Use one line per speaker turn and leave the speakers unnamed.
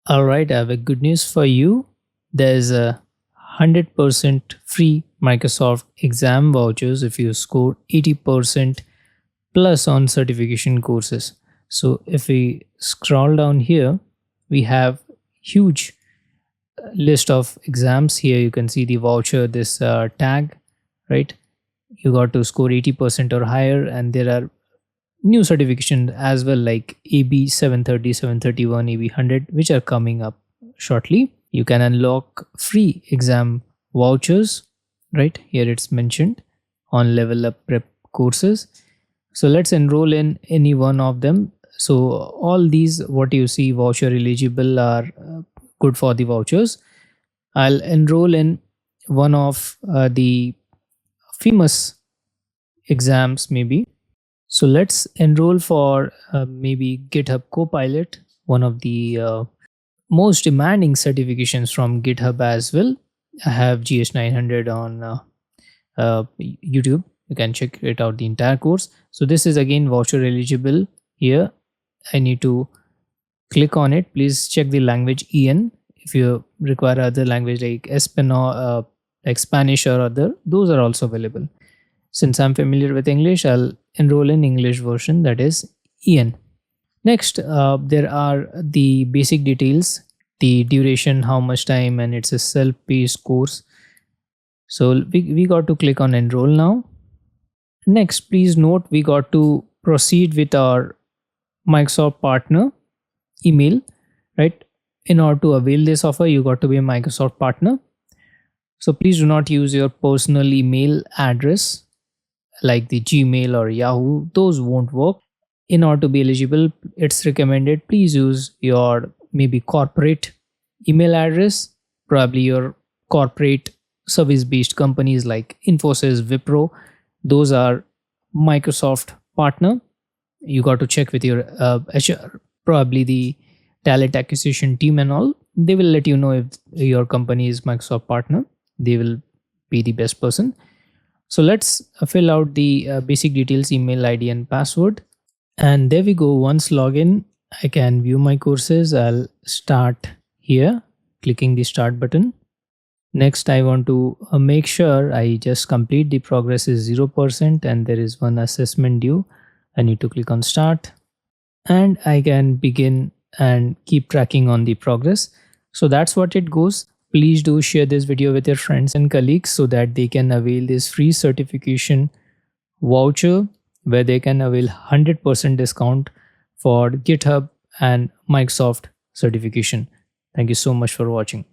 All right, I have a good news for you. There's a 100% free Microsoft exam vouchers if you score 80% plus on certification courses. So if we scroll down here, we have huge list of exams. Here you can see the voucher, this tag, right? You got to score 80% or higher, and there are new certification as well, like AB 730, 731, AB 100, which are coming up shortly. You can unlock free exam vouchers, right? Here it's mentioned on Levelup prep courses. So let's enroll in any one of them. So all these what you see voucher eligible are good for the vouchers. I'll enroll in one of the famous exams maybe. So let's enroll for maybe GitHub Copilot, one of the most demanding certifications from GitHub as well. I have GH900 on YouTube. You can check it out, the entire course. So this is again voucher eligible. Here I need to click on it. Please check the language EN. If you require other language like Espanol, like Spanish or other, those are also available. Since I'm familiar with English, I'll enroll in English version, that is EN. Next, there are the basic details, the duration, how much time, and it's a self-paced course. So we got to click on enroll now. Next, please note we got to proceed with our Microsoft partner email, right? In order to avail this offer, you got to be a Microsoft partner. So please do not use your personal email address like the Gmail or Yahoo. Those won't work. In order to be eligible, it's recommended please use your maybe corporate email address, probably your corporate service based companies like Infosys, Wipro. Those are Microsoft partner. You got to check with your HR, probably the talent acquisition team and all. They will let you know if your company is Microsoft partner. They will be the best person. So let's fill out the basic details, email ID and password. And there we go. Once login, I can view my courses. I'll start here, clicking the start button. Next, I want to make sure I just complete the progress is 0% and there is one assessment due. I need to click on start and I can begin and keep tracking on the progress. So that's what it goes. Please do share this video with your friends and colleagues so that they can avail this free certification voucher where they can avail 100% discount for GitHub and Microsoft certification. Thank you so much for watching.